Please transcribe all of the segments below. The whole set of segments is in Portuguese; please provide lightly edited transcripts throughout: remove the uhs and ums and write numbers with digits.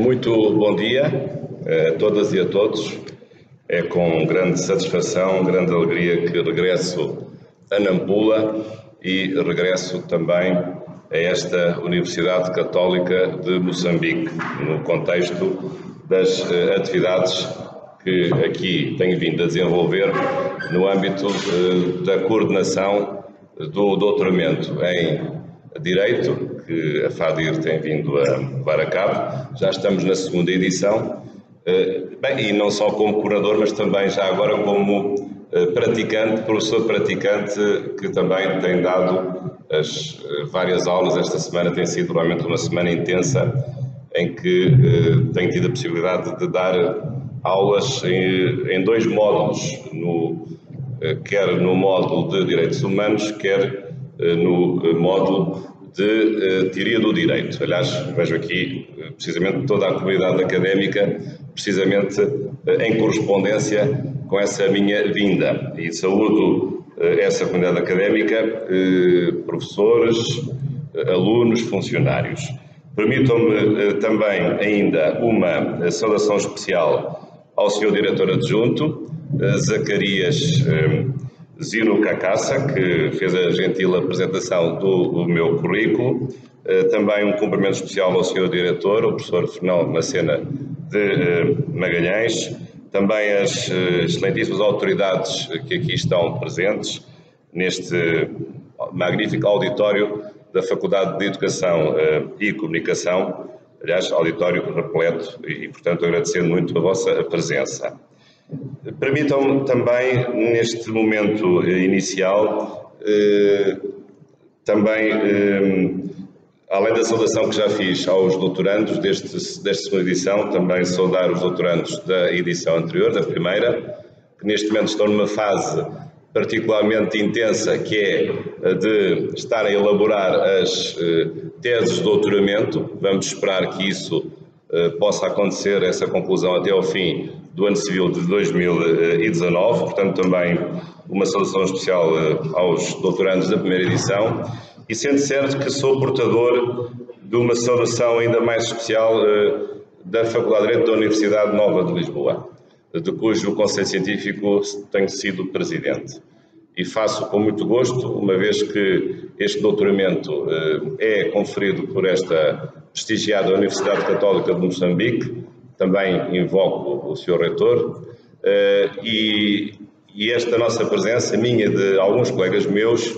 Muito bom dia a todas e a todos. É com grande satisfação, grande alegria que regresso a Nampula e regresso também a esta Universidade Católica de Moçambique, no contexto das atividades que aqui tenho vindo a desenvolver no âmbito da coordenação do doutoramento em Direito, que a FADIR tem vindo a levar a cabo. Já estamos na segunda edição, e não só como curador, mas também já agora como praticante, professor praticante, que também tem dado as várias aulas. Esta semana tem sido realmente uma semana intensa, em que tenho tido a possibilidade de dar aulas em dois módulos, quer no módulo de Direitos Humanos, quer no módulo de Teoria do Direito. Aliás, vejo aqui precisamente toda a comunidade académica, precisamente em correspondência com essa minha vinda. E saúdo essa comunidade académica, professores, alunos, funcionários. Permitam-me também ainda uma saudação especial ao Sr. Diretor Adjunto, Zacarias Zino Cacassa, que fez a gentil apresentação do meu currículo. Também um cumprimento especial ao Sr. Diretor, o professor Fernão Macena de Magalhães. Também as excelentíssimas autoridades que aqui estão presentes neste magnífico auditório da Faculdade de Educação e Comunicação. Aliás, auditório repleto e, portanto, agradecendo muito a vossa presença. Permitam-me também, neste momento inicial, também, além da saudação que já fiz aos doutorandos desta segunda edição, também saudar os doutorandos da edição anterior, da primeira, que neste momento estão numa fase particularmente intensa, que é a de estarem a elaborar as teses de doutoramento. Vamos esperar que isso possa acontecer, essa conclusão, até ao fim do ano civil de 2019, portanto também uma saudação especial aos doutorandos da primeira edição, e sendo certo que sou portador de uma saudação ainda mais especial da Faculdade de Direito da Universidade Nova de Lisboa, de cujo Conselho Científico tenho sido presidente. E faço com muito gosto, uma vez que este doutoramento é conferido por esta prestigiada Universidade Católica de Moçambique. Também invoco o Sr. Reitor, e esta nossa presença, minha e de alguns colegas meus,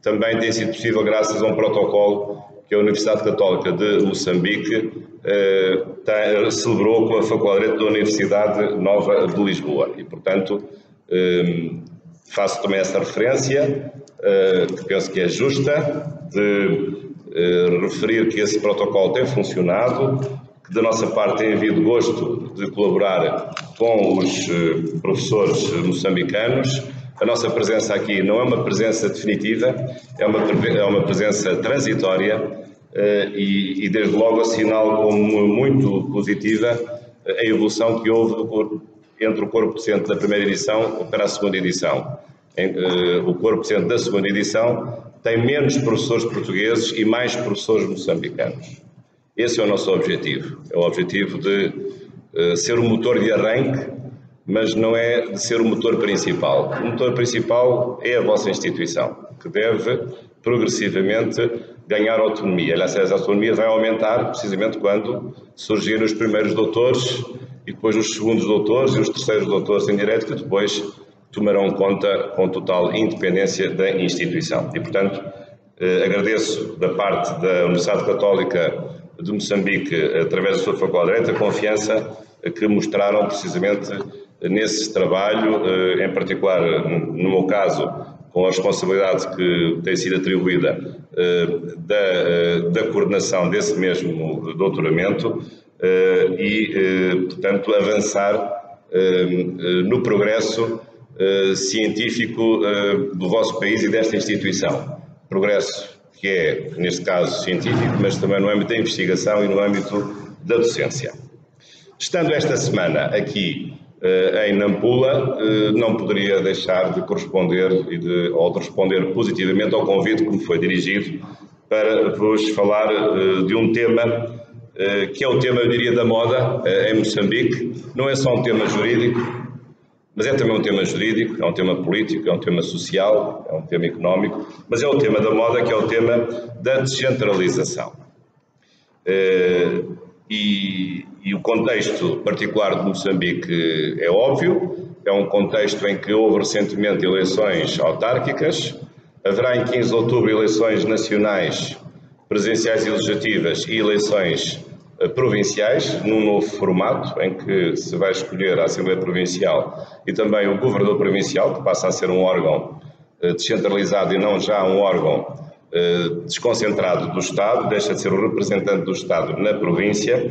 também tem sido possível graças a um protocolo que a Universidade Católica de Moçambique celebrou com a Faculdade de Direito da Universidade Nova de Lisboa. E, portanto, faço também essa referência, que penso que é justa, de referir que esse protocolo tem funcionado, que da nossa parte tem havido gosto de colaborar com os professores moçambicanos. A nossa presença aqui não é uma presença definitiva, é uma presença transitória e desde logo assinalo como muito positiva a evolução que houve entre o corpo docente da primeira edição para a segunda edição. O corpo docente da segunda edição tem menos professores portugueses e mais professores moçambicanos. Esse é o nosso objetivo. É o objetivo de ser o motor de arranque, mas não é de ser o motor principal. O motor principal é a vossa instituição, que deve progressivamente ganhar autonomia. Aliás, essa autonomia vai aumentar precisamente quando surgirem os primeiros doutores e depois os segundos doutores e os terceiros doutores em Direito, que depois tomarão conta com total independência da instituição. E, portanto, agradeço da parte da Universidade Católica de Moçambique, através da sua Faculdade de Direito, a confiança que mostraram precisamente nesse trabalho, em particular, no meu caso, com a responsabilidade que tem sido atribuída da coordenação desse mesmo doutoramento e, portanto, avançar no progresso científico do vosso país e desta instituição. Progresso que é, neste caso, científico, mas também no âmbito da investigação e no âmbito da docência. Estando esta semana aqui em Nampula, não poderia deixar de corresponder ou de responder positivamente ao convite que me foi dirigido para vos falar de um tema que é o tema, eu diria, da moda em Moçambique. Não é só um tema jurídico, mas é também um tema jurídico, é um tema político, é um tema social, é um tema económico, mas é o tema da moda, que é o tema da descentralização. E o contexto particular de Moçambique é óbvio, é um contexto em que houve recentemente eleições autárquicas, haverá em 15 de outubro eleições nacionais, presidenciais e legislativas e eleições provinciais, num novo formato, em que se vai escolher a Assembleia Provincial e também o Governador Provincial, que passa a ser um órgão descentralizado e não já um órgão desconcentrado do Estado, deixa de ser o representante do Estado na província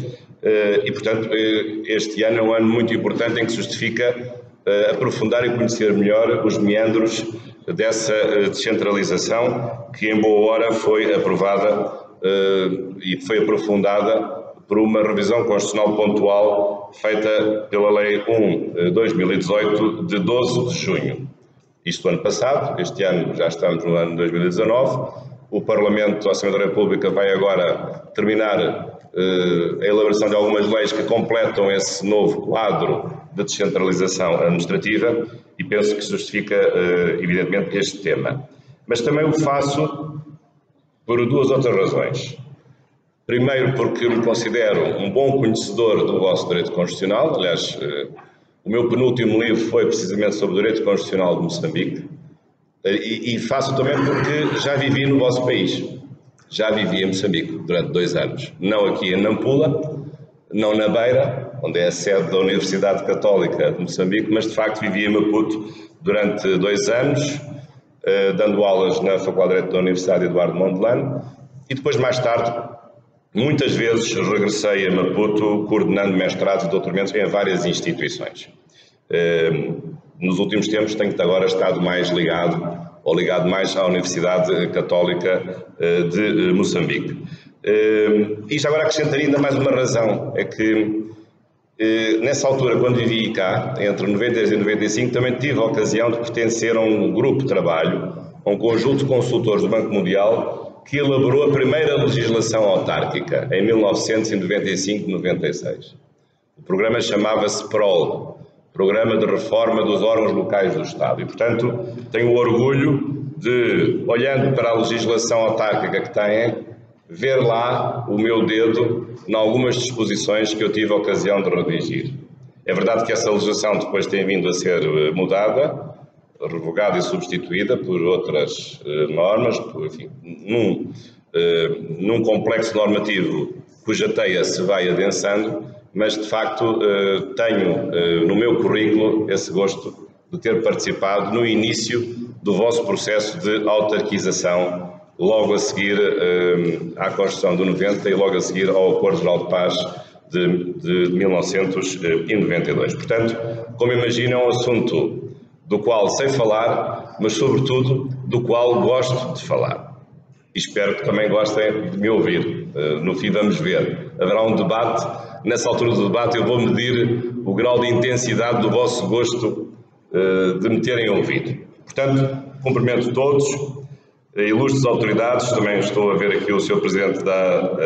e, portanto, este ano é um ano muito importante em que se justifica aprofundar e conhecer melhor os meandros dessa descentralização que em boa hora foi aprovada e foi aprofundada por uma revisão constitucional pontual feita pela Lei 1/2018 de 12 de junho. Isto ano passado, este ano já estamos no ano 2019, o Parlamento, a Assembleia da República vai agora terminar a elaboração de algumas leis que completam esse novo quadro de descentralização administrativa e penso que justifica, evidentemente, este tema. Mas também o faço por duas outras razões. Primeiro, porque me considero um bom conhecedor do vosso direito constitucional. Aliás, o meu penúltimo livro foi precisamente sobre o direito constitucional de Moçambique. E faço também porque já vivi no vosso país. Já vivi em Moçambique durante 2 anos. Não aqui em Nampula, não na Beira, onde é a sede da Universidade Católica de Moçambique, mas de facto vivi em Maputo durante 2 anos, dando aulas na Faculdade de Direito da Universidade Eduardo Mondlane, e depois, mais tarde, muitas vezes regressei a Maputo coordenando mestrados e doutoramentos em várias instituições. Nos últimos tempos tenho agora estado mais ligado mais à Universidade Católica de Moçambique. Isto agora acrescentaria ainda mais uma razão, é que nessa altura, quando vivi cá, entre 93 e 95, também tive a ocasião de pertencer a um grupo de trabalho, a um conjunto de consultores do Banco Mundial, que elaborou a primeira legislação autárquica, em 1995-96. O programa chamava-se PROL, Programa de Reforma dos Órgãos Locais do Estado. E, portanto, tenho o orgulho de, olhando para a legislação autárquica que têm, ver lá o meu dedo em algumas disposições que eu tive a ocasião de redigir. É verdade que essa legislação depois tem vindo a ser mudada, revogada e substituída por outras normas, enfim, num complexo normativo cuja teia se vai adensando, mas de facto tenho no meu currículo esse gosto de ter participado no início do vosso processo de autarquização, logo a seguir à Constituição de 90 e logo a seguir ao Acordo Geral de Paz de 1992. Portanto, como imagino, é um assunto do qual sei falar, mas sobretudo do qual gosto de falar. E espero que também gostem de me ouvir. No fim vamos ver. Haverá um debate. Nessa altura do debate eu vou medir o grau de intensidade do vosso gosto de me terem ouvido. Portanto, cumprimento todos, ilustres autoridades, também estou a ver aqui o Sr. Presidente da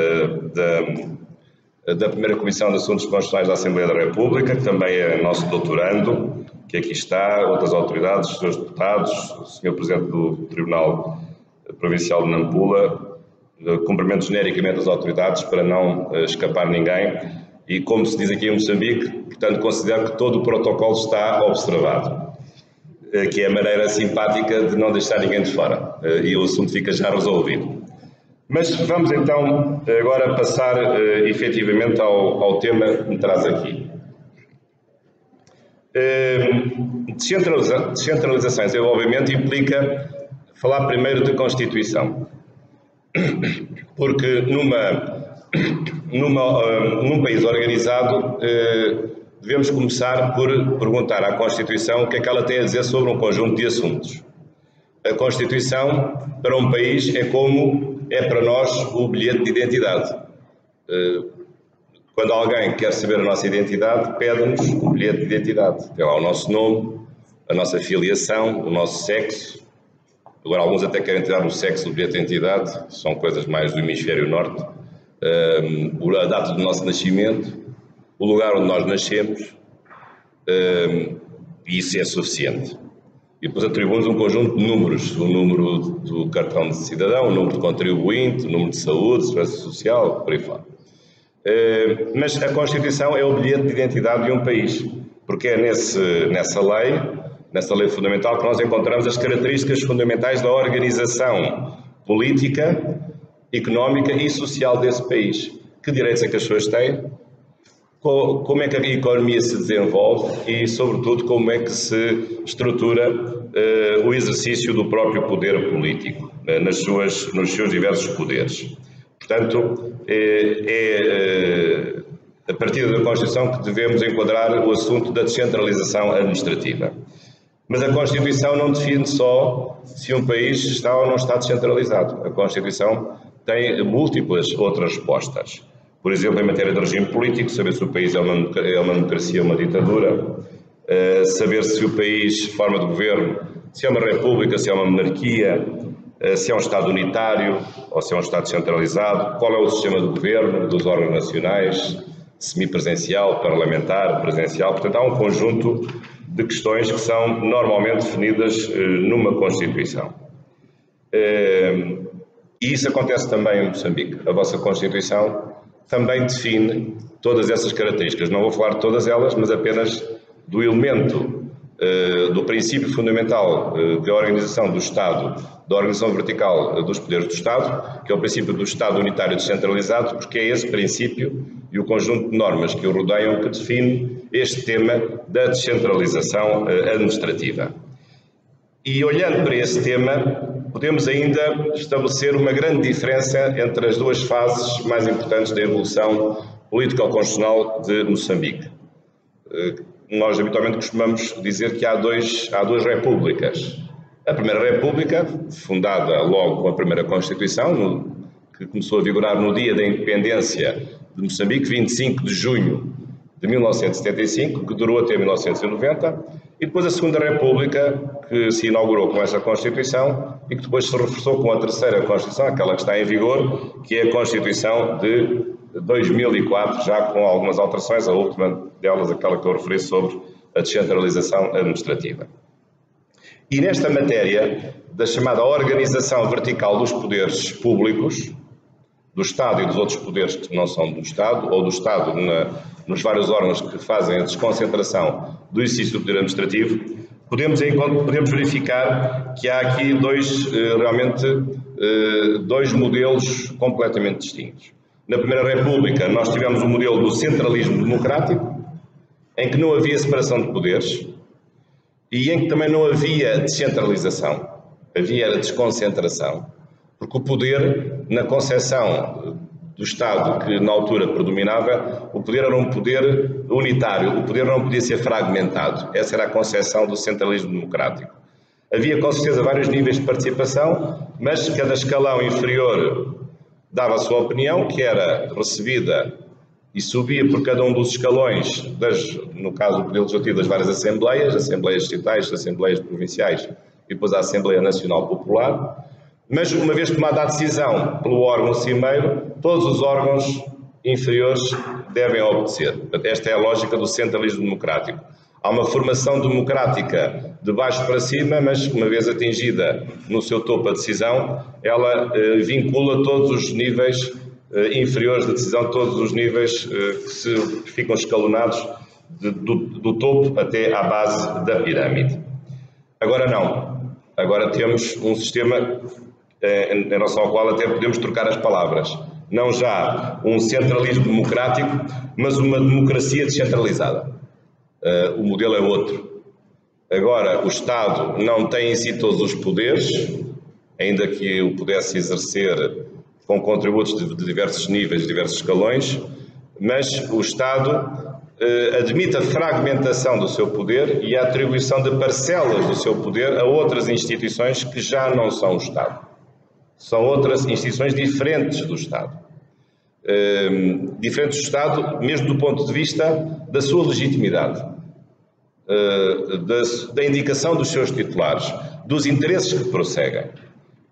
Primeira Comissão de Assuntos Constitucionais da Assembleia da República, que também é nosso doutorando, que aqui está, outras autoridades, os Srs. Deputados, o Sr. Presidente do Tribunal Provincial de Nampula. Cumprimento genericamente as autoridades para não escapar ninguém. E como se diz aqui em Moçambique, portanto, considero que todo o protocolo está observado, que é a maneira simpática de não deixar ninguém de fora, e o assunto fica já resolvido. Mas vamos então agora passar efetivamente ao tema que me traz aqui. Descentralização, obviamente, implica falar primeiro de Constituição, porque num país organizado, devemos começar por perguntar à Constituição o que é que ela tem a dizer sobre um conjunto de assuntos. A Constituição, para um país, é como é para nós o bilhete de identidade. Quando alguém quer saber a nossa identidade, pede-nos o bilhete de identidade. Tem lá o nosso nome, a nossa filiação, o nosso sexo. Agora, alguns até querem tirar o sexo do bilhete de identidade, são coisas mais do hemisfério norte. a data do nosso nascimento, o lugar onde nós nascemos, e isso é suficiente. E depois atribuímos um conjunto de números, o número do cartão de cidadão, o número de contribuinte, o número de saúde, segurança social, por aí fora. Mas a Constituição é o bilhete de identidade de um país, porque é nessa lei fundamental que nós encontramos as características fundamentais da organização política, económica e social desse país. Que direitos é que as pessoas têm? Como é que a economia se desenvolve e, sobretudo, como é que se estrutura o exercício do próprio poder político, nos seus diversos poderes. Portanto, é a partir da Constituição que devemos enquadrar o assunto da descentralização administrativa. Mas a Constituição não define só se um país está ou não está descentralizado. A Constituição tem múltiplas outras respostas. Por exemplo, em matéria de regime político, saber se o país é uma democracia ou uma ditadura, saber se o país, forma de governo, se é uma república, se é uma monarquia, se é um Estado unitário ou se é um Estado centralizado, qual é o sistema de governo dos órgãos nacionais, semipresencial, parlamentar, presencial. Portanto, há um conjunto de questões que são normalmente definidas numa Constituição. E isso acontece também em Moçambique. A vossa Constituição também define todas essas características. Não vou falar de todas elas, mas apenas do elemento, do princípio fundamental da organização do Estado, da organização vertical dos poderes do Estado, que é o princípio do Estado unitário descentralizado, porque é esse princípio e o conjunto de normas que o rodeiam que define este tema da descentralização administrativa. E olhando para esse tema, podemos ainda estabelecer uma grande diferença entre as duas fases mais importantes da evolução político-constitucional de Moçambique. Nós habitualmente costumamos dizer que há duas repúblicas. A Primeira República, fundada logo com a Primeira Constituição, que começou a vigorar no dia da independência de Moçambique, 25 de junho de 1975, que durou até 1990, e depois a Segunda República, que se inaugurou com essa Constituição e que depois se reforçou com a Terceira Constituição, aquela que está em vigor, que é a Constituição de 2004, já com algumas alterações, a última delas, aquela que eu referi sobre a descentralização administrativa. E nesta matéria da chamada organização vertical dos poderes públicos, do Estado e dos outros poderes que não são do Estado, ou do Estado nos vários órgãos que fazem a desconcentração do exercício do poder administrativo, podemos verificar que há aqui dois modelos completamente distintos. Na Primeira República nós tivemos o modelo do centralismo democrático, em que não havia separação de poderes e em que também não havia descentralização, havia desconcentração. Porque o poder, na concepção do Estado que na altura predominava, o poder era um poder unitário, o poder não podia ser fragmentado. Essa era a concepção do centralismo democrático. Havia com certeza vários níveis de participação, mas cada escalão inferior dava a sua opinião, que era recebida e subia por cada um dos escalões, no caso do Poder Legislativo, das várias assembleias distritais, assembleias provinciais e depois a Assembleia Nacional Popular. Mas, uma vez tomada a decisão pelo órgão cimeiro, todos os órgãos inferiores devem obedecer. Esta é a lógica do centralismo democrático. Há uma formação democrática de baixo para cima, mas uma vez atingida no seu topo a decisão, ela vincula todos os níveis inferiores da decisão, todos os níveis que ficam escalonados do topo até à base da pirâmide. Agora não. Agora temos um sistema em relação ao qual até podemos trocar as palavras. Não já um centralismo democrático, mas uma democracia descentralizada. O modelo é outro. Agora, o Estado não tem em si todos os poderes, ainda que o pudesse exercer com contributos de diversos níveis, de diversos escalões, mas o Estado admite a fragmentação do seu poder e a atribuição de parcelas do seu poder a outras instituições que já não são o Estado. São outras instituições diferentes do Estado. Diferentes do Estado, mesmo do ponto de vista da sua legitimidade, da indicação dos seus titulares, dos interesses que prosseguem.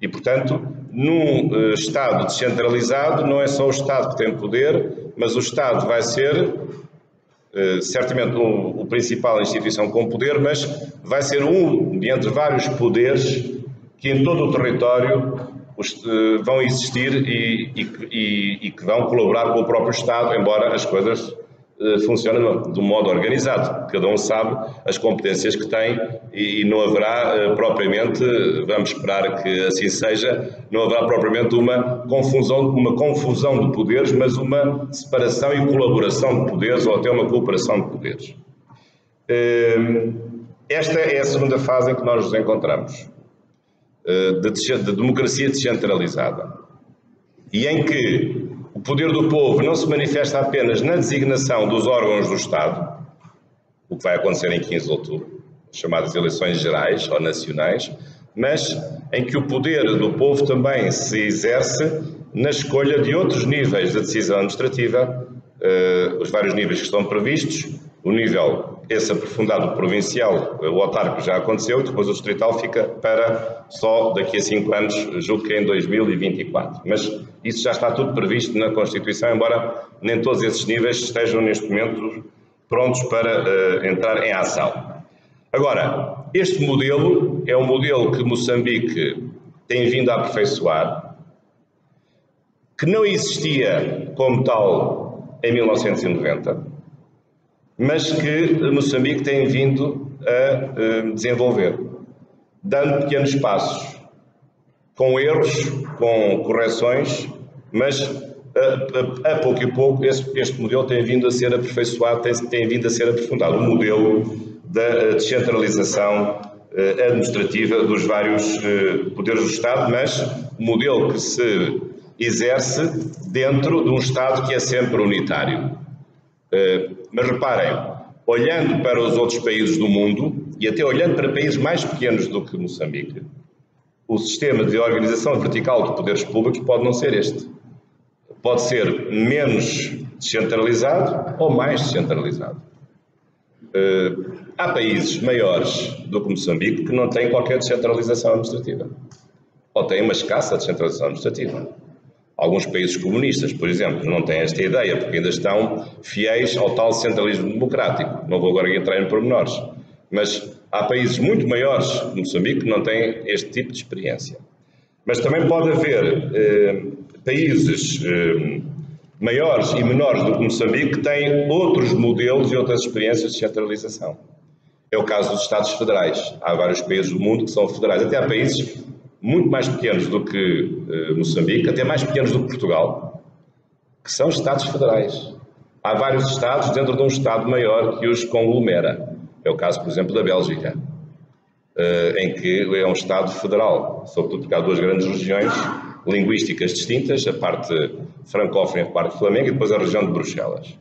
E, portanto, num Estado descentralizado, não é só o Estado que tem poder, mas o Estado vai ser, certamente, o principal instituição com poder, mas vai ser um de entre vários poderes que em todo o território vão existir e que vão colaborar com o próprio Estado, embora as coisas funcionem de um modo organizado. Cada um sabe as competências que tem e não haverá propriamente, vamos esperar que assim seja, não haverá propriamente uma confusão de poderes, mas uma separação e colaboração de poderes ou até uma cooperação de poderes. Esta é a segunda fase em que nós nos encontramos, de democracia descentralizada, e em que o poder do povo não se manifesta apenas na designação dos órgãos do Estado, o que vai acontecer em 15 de outubro, chamadas eleições gerais ou nacionais, mas em que o poder do povo também se exerce na escolha de outros níveis de decisão administrativa, os vários níveis que estão previstos, o nível esse aprofundado provincial, o autárquico já aconteceu, e depois o distrital fica para só daqui a 5 anos, julgo que em 2024. Mas isso já está tudo previsto na Constituição, embora nem todos esses níveis estejam neste momento prontos para entrar em ação. Agora, este modelo é um modelo que Moçambique tem vindo a aperfeiçoar, que não existia como tal em 1990, mas que Moçambique tem vindo a desenvolver, dando pequenos passos, com erros, com correções, mas a pouco e pouco este modelo tem vindo a ser aperfeiçoado, tem vindo a ser aprofundado, o modelo da descentralização administrativa dos vários poderes do Estado, mas um modelo que se exerce dentro de um Estado que é sempre unitário. Mas reparem, olhando para os outros países do mundo, e até olhando para países mais pequenos do que Moçambique, o sistema de organização vertical de poderes públicos pode não ser este. Pode ser menos descentralizado ou mais descentralizado. Há países maiores do que Moçambique que não têm qualquer descentralização administrativa, ou têm uma escassa descentralização administrativa. Alguns países comunistas, por exemplo, não têm esta ideia, porque ainda estão fiéis ao tal centralismo democrático. Não vou agora entrar em pormenores, mas há países muito maiores que Moçambique que não têm este tipo de experiência. Mas também pode haver países maiores e menores do que Moçambique que têm outros modelos e outras experiências de centralização. É o caso dos Estados Federais. Há vários países do mundo que são federais. Até há países muito mais pequenos do que Moçambique, até mais pequenos do que Portugal, que são Estados federais. Há vários Estados dentro de um Estado maior que os conglomera. É o caso, por exemplo, da Bélgica, em que é um Estado federal, sobretudo porque há duas grandes regiões linguísticas distintas, a parte francófona e a parte flamenga, e depois a região de Bruxelas.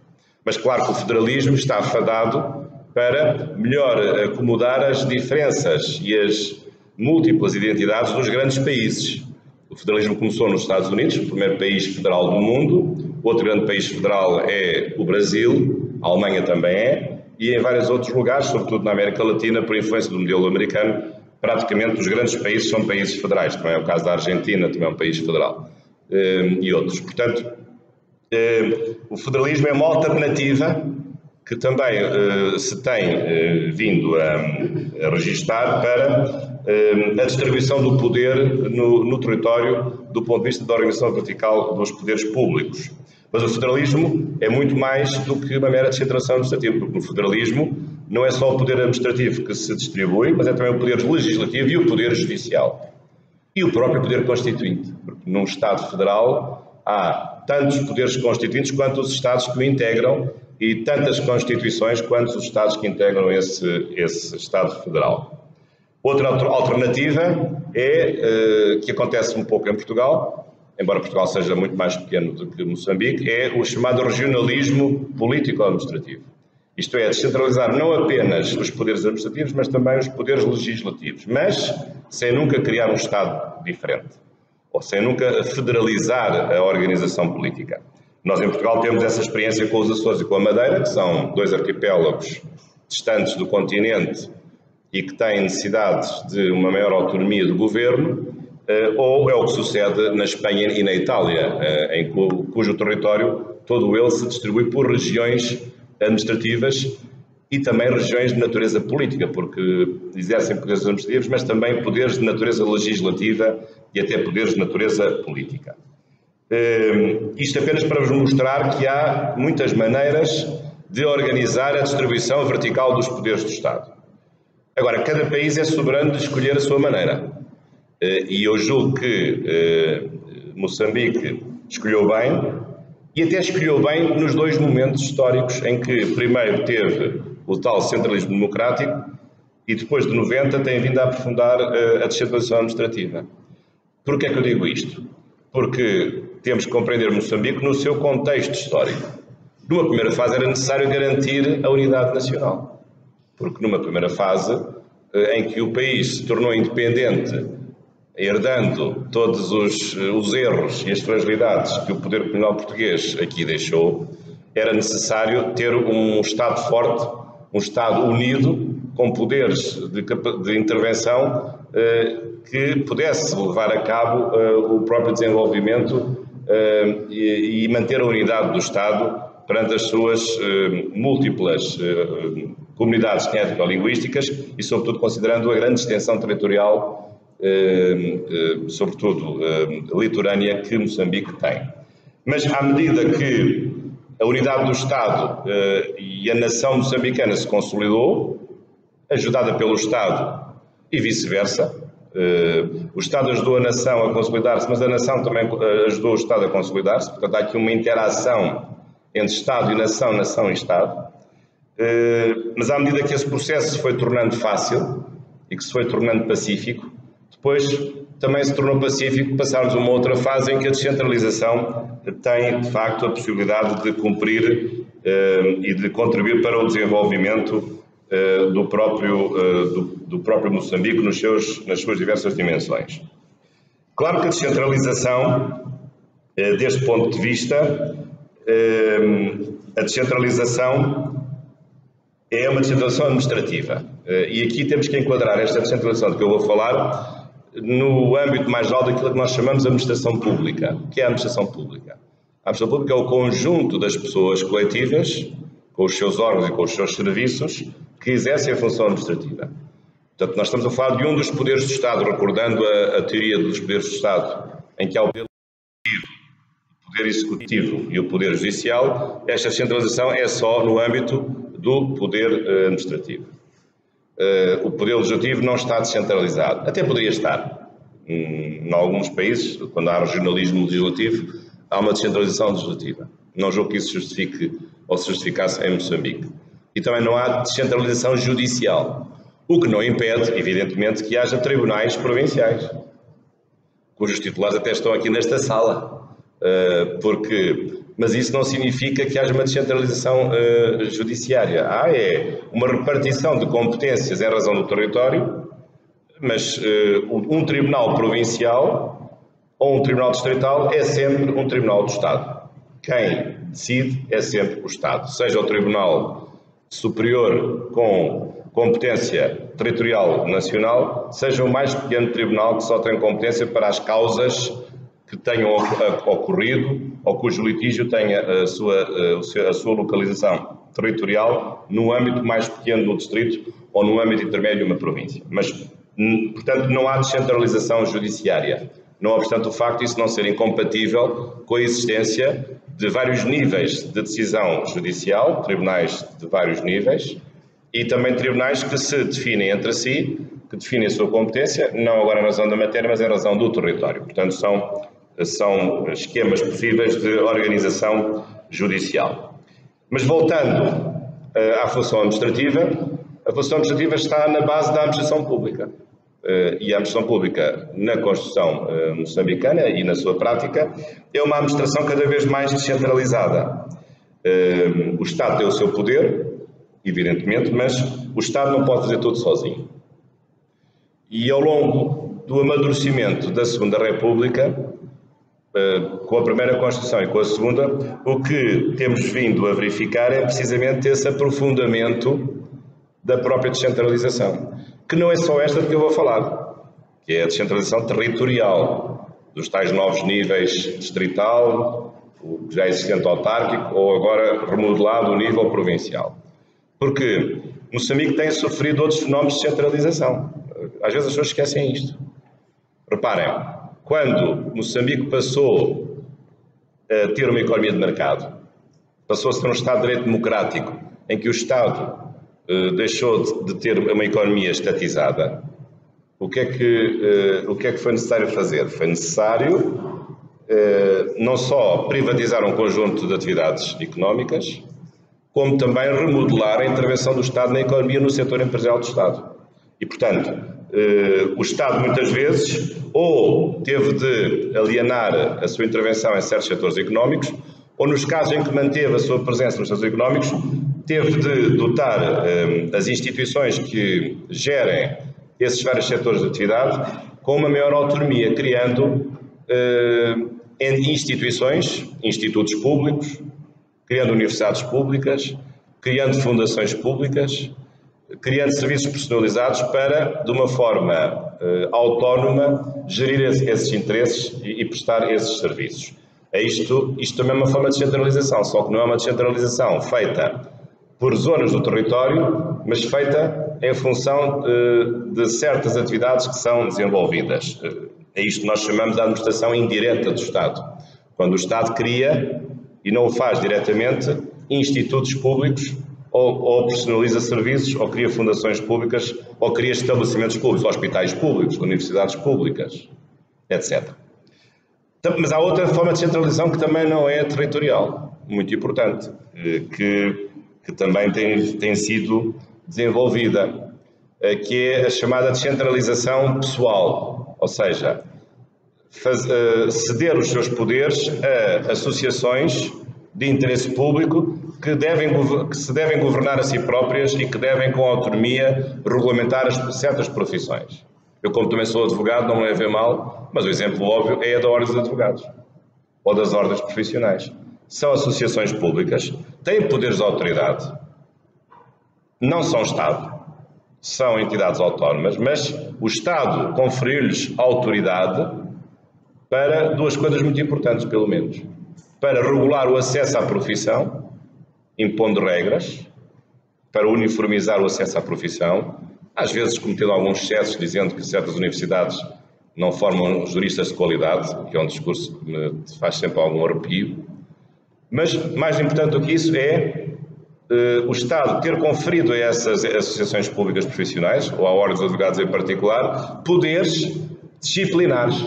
Mas claro que o federalismo está afadado para melhor acomodar as diferenças e as múltiplas identidades dos grandes países. O federalismo começou nos Estados Unidos, o primeiro país federal do mundo, outro grande país federal é o Brasil, a Alemanha também é, e em vários outros lugares, sobretudo na América Latina, por influência do modelo americano, praticamente os grandes países são países federais, também é o caso da Argentina, também é um país federal, e outros. Portanto, o federalismo é uma alternativa que também se tem vindo a registar para a distribuição do poder no território do ponto de vista da organização vertical dos poderes públicos. Mas o federalismo é muito mais do que uma mera descentralização administrativa, porque no federalismo não é só o poder administrativo que se distribui, mas é também o poder legislativo e o poder judicial. E o próprio poder constituinte, porque num Estado federal há tantos poderes constituintes quanto os Estados que o integram e tantas constituições quanto os Estados que integram esse Estado federal. Outra alternativa que acontece um pouco em Portugal, embora Portugal seja muito mais pequeno do que Moçambique, é o chamado regionalismo político-administrativo. Isto é, descentralizar não apenas os poderes administrativos, mas também os poderes legislativos, mas sem nunca criar um Estado diferente, ou sem nunca federalizar a organização política. Nós em Portugal temos essa experiência com os Açores e com a Madeira, que são dois arquipélagos distantes do continente e que têm necessidades de uma maior autonomia do governo, ou é o que sucede na Espanha e na Itália, cujo território todo ele se distribui por regiões administrativas e também regiões de natureza política, porque exercem poderes administrativos, mas também poderes de natureza legislativa e até poderes de natureza política. Isto apenas para vos mostrar que há muitas maneiras de organizar a distribuição vertical dos poderes do Estado. Agora, cada país é soberano de escolher a sua maneira. E eu julgo que Moçambique escolheu bem, e até escolheu bem nos dois momentos históricos em que primeiro teve o tal centralismo democrático e depois de 90 tem vindo a aprofundar a descentralização administrativa. Porquê é que eu digo isto? Porque temos que compreender Moçambique no seu contexto histórico. Numa primeira fase era necessário garantir a unidade nacional, porque numa primeira fase em que o país se tornou independente, herdando todos os erros e as fragilidades que o poder colonial português aqui deixou, era necessário ter um Estado forte, um Estado unido, com poderes de intervenção que pudesse levar a cabo o próprio desenvolvimento e manter a unidade do Estado perante as suas múltiplas comunidades étnico-linguísticas e, sobretudo, considerando a grande extensão territorial, sobretudo litorânea, que Moçambique tem. Mas, à medida que a unidade do Estado e a nação moçambicana se consolidou, ajudada pelo Estado e vice-versa, o Estado ajudou a nação a consolidar-se, mas a nação também ajudou o Estado a consolidar-se, portanto há aqui uma interação entre Estado e nação, nação e Estado, mas à medida que esse processo se foi tornando fácil e que se foi tornando pacífico, depois também se tornou pacífico passarmos a uma outra fase em que a descentralização tem, de facto, a possibilidade de cumprir e de contribuir para o desenvolvimento do próprio Moçambique nas suas diversas dimensões. Claro que a descentralização, deste ponto de vista, a descentralização é uma descentralização administrativa. E aqui temos que enquadrar esta descentralização de que eu vou falar no âmbito mais geral daquilo que nós chamamos de administração pública. O que é a administração pública? A administração pública é o conjunto das pessoas coletivas, com os seus órgãos e com os seus serviços, que exercem a função administrativa. Portanto, nós estamos a falar de um dos poderes do Estado, recordando a teoria dos poderes do Estado, em que há o poder executivo e o poder judicial. Esta descentralização é só no âmbito do poder administrativo. O poder legislativo não está descentralizado. Até poderia estar. Em alguns países, quando há regionalismo legislativo, há uma descentralização legislativa. Não julgo que isso justifique ou se justificasse em Moçambique. E também não há descentralização judicial. O que não impede, evidentemente, que haja tribunais provinciais, cujos titulares até estão aqui nesta sala. Mas isso não significa que haja uma descentralização judiciária. Há uma repartição de competências em razão do território, mas um tribunal provincial ou um tribunal distrital é sempre um tribunal do Estado. Quem decide é sempre o Estado, seja o Tribunal Superior com competência territorial nacional, seja o mais pequeno tribunal que só tem competência para as causas que tenham ocorrido ou cujo litígio tenha a sua localização territorial no âmbito mais pequeno do distrito ou no âmbito intermédio de uma província. Mas, portanto, não há descentralização judiciária. Não obstante o facto de isso não ser incompatível com a existência de vários níveis de decisão judicial, tribunais de vários níveis, e também tribunais que se definem entre si, que definem a sua competência, não agora em razão da matéria, mas em razão do território. Portanto, são esquemas possíveis de organização judicial. Mas voltando à função administrativa, a função administrativa está na base da administração pública. E a administração pública, na Constituição moçambicana e na sua prática, é uma administração cada vez mais descentralizada. O Estado tem o seu poder, evidentemente, mas o Estado não pode fazer tudo sozinho. E ao longo do amadurecimento da Segunda República, com a primeira Constituição e com a segunda, o que temos vindo a verificar é precisamente esse aprofundamento da própria descentralização, que não é só esta de que eu vou falar, que é a descentralização territorial, dos tais novos níveis distrital, o já existente autárquico, ou agora remodelado o nível provincial. Porque Moçambique tem sofrido outros fenómenos de centralização. Às vezes as pessoas esquecem isto. Reparem, quando Moçambique passou a ter uma economia de mercado, passou a ser um Estado de Direito Democrático, em que o Estado deixou de ter uma economia estatizada, o que é que foi necessário fazer? Foi necessário não só privatizar um conjunto de atividades económicas, como também remodelar a intervenção do Estado na economia no setor empresarial do Estado. E, portanto, o Estado muitas vezes ou teve de alienar a sua intervenção em certos setores económicos, ou nos casos em que manteve a sua presença nos setores económicos, teve de dotar as instituições que gerem esses vários setores de atividade com uma maior autonomia, criando instituições, institutos públicos, criando universidades públicas, criando fundações públicas, criando serviços personalizados para, de uma forma autónoma, gerir esses interesses e prestar esses serviços. Isto também é uma forma de descentralização, só que não é uma descentralização feita por zonas do território, mas feita em função de certas atividades que são desenvolvidas. É isto que nós chamamos de administração indireta do Estado. Quando o Estado cria, e não o faz diretamente, institutos públicos, ou personaliza serviços, ou cria fundações públicas, ou cria estabelecimentos públicos, hospitais públicos, universidades públicas, etc. Mas há outra forma de centralização que também não é territorial, muito importante, que também tem sido desenvolvida, que é a chamada descentralização pessoal, ou seja, ceder os seus poderes a associações de interesse público que se devem governar a si próprias e que devem, com autonomia, regulamentar certas profissões. Eu, como também sou advogado, não me levei mal, mas o exemplo óbvio é a da Ordem dos Advogados, ou das ordens profissionais. São associações públicas, têm poderes de autoridade, não são Estado, são entidades autónomas, mas o Estado conferiu-lhes autoridade para duas coisas muito importantes, pelo menos. Para regular o acesso à profissão, impondo regras, para uniformizar o acesso à profissão, às vezes cometendo alguns excessos, dizendo que certas universidades não formam juristas de qualidade, que é um discurso que me faz sempre algum arrepio. Mas, mais importante do que isso, é o Estado ter conferido a essas associações públicas profissionais, ou à Ordem dos Advogados em particular, poderes disciplinares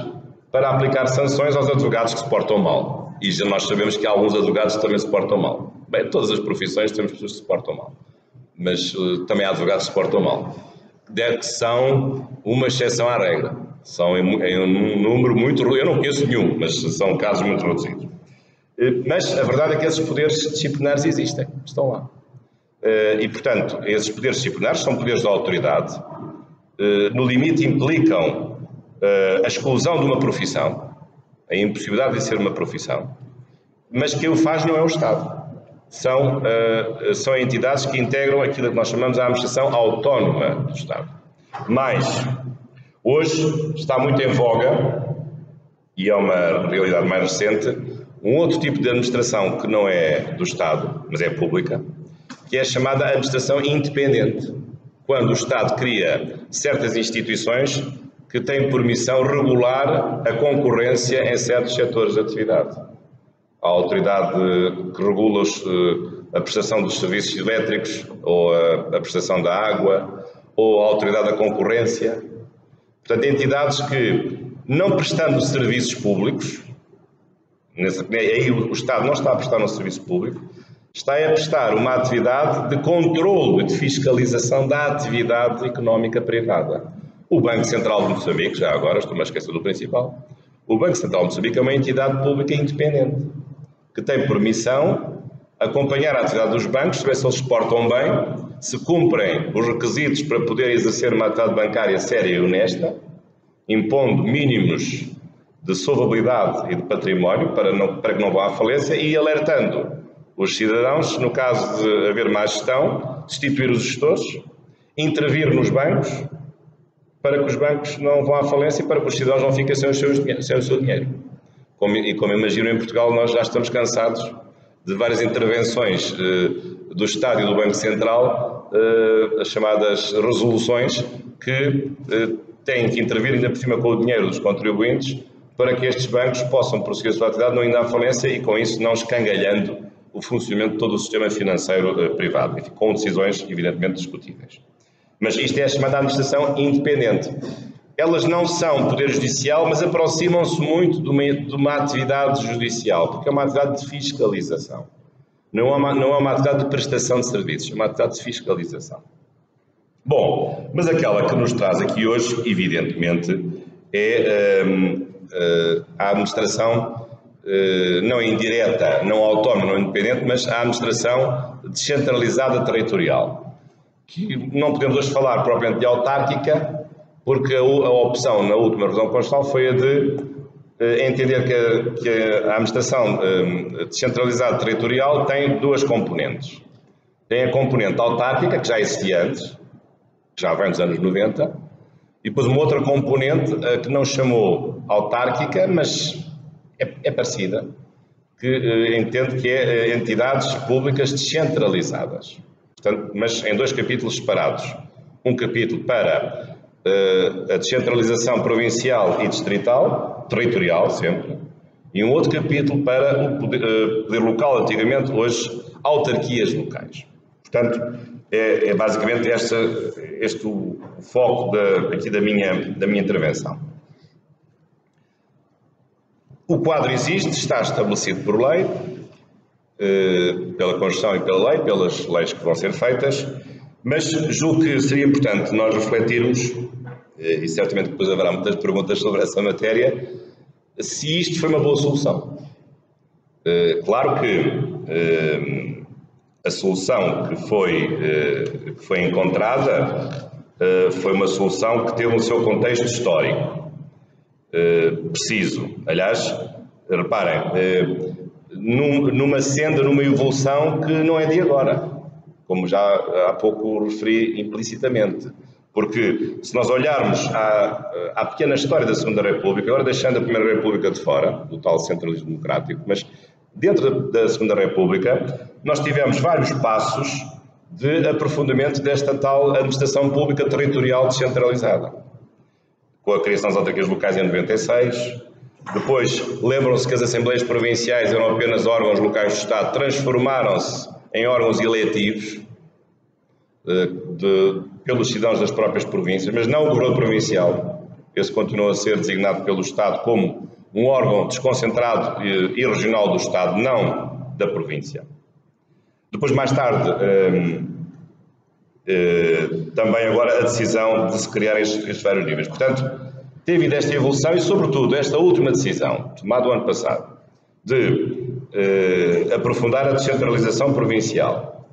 para aplicar sanções aos advogados que se portam mal. E já nós sabemos que alguns advogados também se portam mal. Bem, todas as profissões temos pessoas que se portam mal, mas também há advogados que se portam mal. Que são uma exceção à regra. São em um número muito... Eu não conheço nenhum, mas são casos muito reduzidos. Mas a verdade é que esses poderes disciplinares existem, estão lá. E, portanto, esses poderes disciplinares são poderes de autoridade, no limite implicam a exclusão de uma profissão, a impossibilidade de ser uma profissão, mas quem o faz não é o Estado. São entidades que integram aquilo que nós chamamos de administração autónoma do Estado. Mas, hoje, está muito em voga, e é uma realidade mais recente, um outro tipo de administração que não é do Estado, mas é pública, que é a chamada administração independente, quando o Estado cria certas instituições que têm por missão regular a concorrência em certos setores de atividade. A autoridade que regula a prestação dos serviços elétricos, ou a prestação da água, ou a autoridade da concorrência. Portanto, entidades que, não prestando serviços públicos, aí o Estado não está a prestar um serviço público, está a prestar uma atividade de controle, de fiscalização da atividade económica privada. O Banco Central de Moçambique, já agora estou-me a esquecer do principal, o Banco Central de Moçambique é uma entidade pública independente, que tem por missão acompanhar a atividade dos bancos, saber se eles se portam bem, se cumprem os requisitos para poder exercer uma atividade bancária séria e honesta, impondo mínimos de solvabilidade e de património para que não vá à falência e alertando os cidadãos, no caso de haver má gestão, destituir os gestores, intervir nos bancos para que os bancos não vão à falência e para que os cidadãos não fiquem sem o seu dinheiro. Como imagino, em Portugal nós já estamos cansados de várias intervenções do Estado e do Banco Central, as chamadas resoluções, que têm que intervir ainda por cima com o dinheiro dos contribuintes para que estes bancos possam prosseguir a sua atividade, não indo à falência e com isso não escangalhando o funcionamento de todo o sistema financeiro privado, enfim, com decisões evidentemente discutíveis. Mas isto é a chamada administração independente. Elas não são poder judicial, mas aproximam-se muito de uma atividade judicial, porque é uma atividade de fiscalização. Não é uma atividade de prestação de serviços, é uma atividade de fiscalização. Bom, mas aquela que nos traz aqui hoje, evidentemente, é a administração não indireta, não autónoma, não independente, mas a administração descentralizada territorial. Que não podemos hoje falar propriamente de autárquica, porque a opção na última revisão constitucional foi a de entender que a administração descentralizada territorial tem duas componentes. Tem a componente autárquica, que já existia antes, que já vem dos anos 90, e depois uma outra componente que não chamou autárquica, mas é parecida, que entende que é entidades públicas descentralizadas. Portanto, mas em dois capítulos separados. Um capítulo para a descentralização provincial e distrital, territorial sempre, e um outro capítulo para o poder local, antigamente, hoje, autarquias locais. Portanto, é basicamente este o foco aqui da minha intervenção. O quadro existe, está estabelecido por lei, pela Constituição e pela lei, pelas leis que vão ser feitas, mas julgo que seria importante nós refletirmos, e certamente depois haverá muitas perguntas sobre essa matéria, se isto foi uma boa solução. Claro que a solução que foi encontrada foi uma solução que teve o seu contexto histórico preciso. Aliás, reparem, numa senda, numa evolução que não é de agora, como já há pouco referi implicitamente. Porque se nós olharmos à pequena história da Segunda República, agora deixando a Primeira República de fora, do tal centralismo democrático, mas dentro da Segunda República, nós tivemos vários passos de aprofundamento desta tal administração pública territorial descentralizada. Com a criação das autarquias locais em 96, depois lembram-se que as Assembleias Provinciais eram apenas órgãos locais do Estado, transformaram-se em órgãos eletivos pelos cidadãos das próprias províncias, mas não o Governador Provincial. Esse continua a ser designado pelo Estado como um órgão desconcentrado e regional do Estado, não da província. Depois, mais tarde, também agora a decisão de se criar estes vários níveis. Portanto, teve havido esta evolução e, sobretudo, esta última decisão, tomada o ano passado, de aprofundar a descentralização provincial,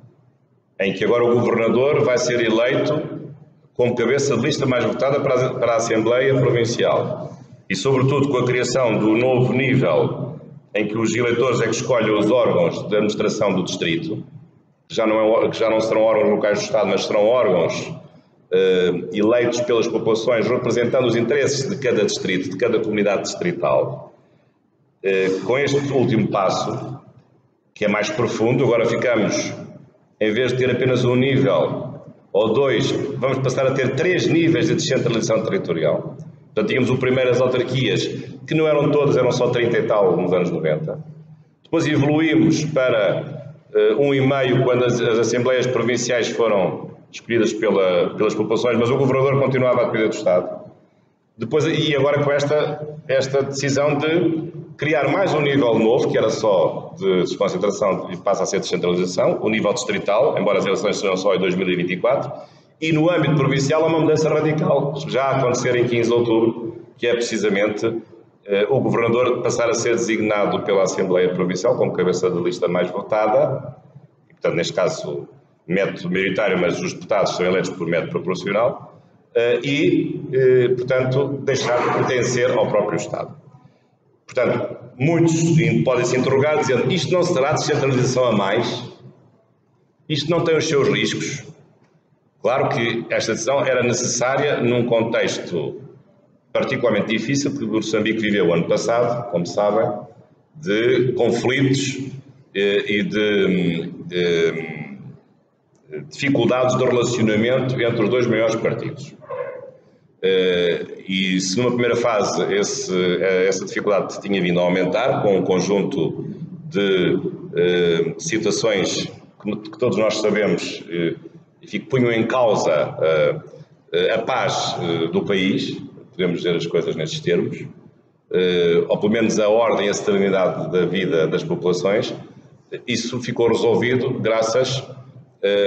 em que agora o governador vai ser eleito como cabeça de lista mais votada para a Assembleia Provincial. E, sobretudo, com a criação do novo nível em que os eleitores é que escolhem os órgãos de administração do distrito, que já não serão órgãos locais do Estado, mas serão órgãos eleitos pelas populações, representando os interesses de cada distrito, de cada comunidade distrital. Com este último passo, que é mais profundo, agora ficamos, em vez de ter apenas um nível ou dois, vamos passar a ter 3 níveis de descentralização territorial. Portanto, tínhamos o primeiro as autarquias, que não eram todas, eram só 30 e tal nos anos 90. Depois evoluímos para 1,5 quando as Assembleias Provinciais foram escolhidas pelas populações, mas o governador continuava a depender do Estado. Depois, e agora com esta decisão de criar mais um nível novo, que era só de desconcentração e passa a ser descentralização, o nível distrital, embora as eleições sejam só em 2024, e no âmbito provincial há uma mudança radical, já a acontecer em 15 de outubro, que é precisamente o governador passar a ser designado pela Assembleia Provincial como cabeça da lista mais votada, e, portanto, neste caso, método maioritário, mas os deputados são eleitos por método proporcional, portanto, deixar de pertencer ao próprio Estado. Portanto, muitos podem se interrogar dizendo isto não será descentralização a mais? Isto não tem os seus riscos? Claro que esta decisão era necessária num contexto particularmente difícil que Moçambique viveu ano passado, como sabem, de conflitos e de dificuldades de relacionamento entre os dois maiores partidos. E se numa primeira fase essa dificuldade tinha vindo a aumentar, com um conjunto de situações que todos nós sabemos que punham em causa a paz do país, podemos dizer as coisas nestes termos, ou pelo menos a ordem e a serenidade da vida das populações, isso ficou resolvido graças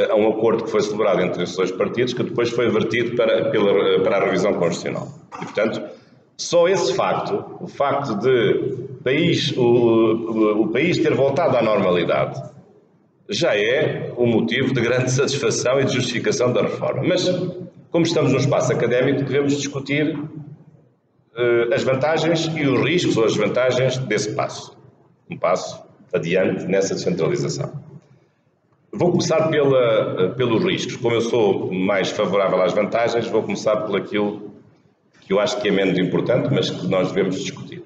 a um acordo que foi celebrado entre esses dois partidos, que depois foi vertido para a revisão constitucional. E, portanto, só esse facto, o facto de o país ter voltado à normalidade, já é um motivo de grande satisfação e de justificação da reforma. Mas, como estamos num espaço académico, devemos discutir as vantagens e os riscos ou as vantagens desse passo. Um passo adiante nessa descentralização. Vou começar pelos riscos. Como eu sou mais favorável às vantagens, vou começar por aquilo que eu acho que é menos importante, mas que nós devemos discutir.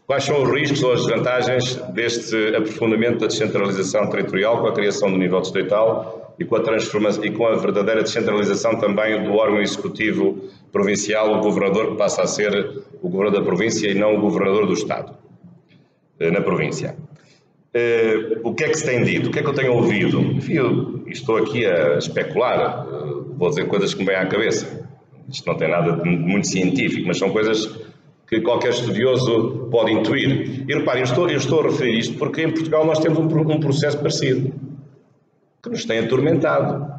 Quais são os riscos ou as desvantagens deste aprofundamento da descentralização territorial com a criação do nível distrital e com a transformação e com a verdadeira descentralização também do órgão executivo provincial, o governador que passa a ser o governador da província e não o governador do Estado, na província. O que é que se tem dito? O que é que eu tenho ouvido? Enfim, eu estou aqui a especular, vou dizer coisas que me vêm à cabeça. Isto não tem nada de muito científico, mas são coisas que qualquer estudioso pode intuir. E reparem, eu estou a referir isto porque em Portugal nós temos um processo parecido, que nos tem atormentado.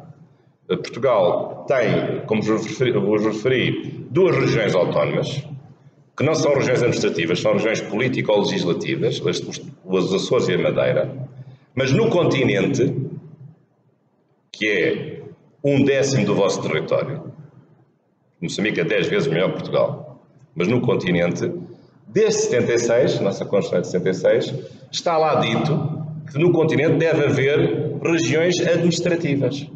Portugal tem, como vos referi, duas regiões autónomas, que não são regiões administrativas, são regiões político-legislativas, os Açores e a Madeira, mas no continente, que é 1/10 do vosso território, Moçambique é 10 vezes maior que Portugal, mas no continente, desde 76, nossa Constituição é de 76, está lá dito que no continente deve haver regiões administrativas,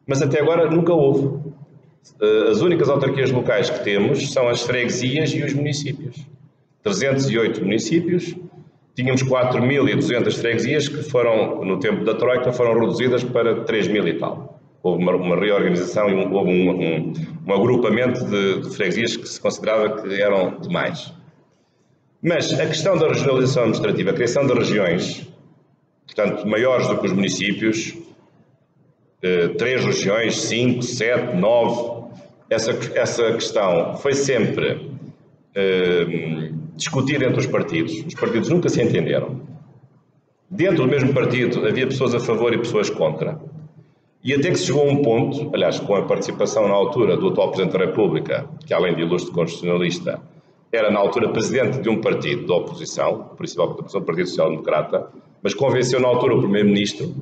mas até agora nunca houve. As únicas autarquias locais que temos são as freguesias e os municípios. 308 municípios, tínhamos 4.200 freguesias que foram, no tempo da Troika, foram reduzidas para 3.000 e tal. Houve uma reorganização e houve um agrupamento de freguesias que se considerava que eram demais. Mas a questão da regionalização administrativa, a criação de regiões, portanto, maiores do que os municípios, 3 regiões, 5, 7, 9, essa questão foi sempre discutida entre os partidos nunca se entenderam. Dentro do mesmo partido havia pessoas a favor e pessoas contra. E até que se chegou a um ponto, aliás, com a participação na altura do atual Presidente da República, que além de ilustre constitucionalista, era na altura Presidente de um partido da oposição, principal da oposição do Partido Social Democrata, mas convenceu na altura o Primeiro-Ministro,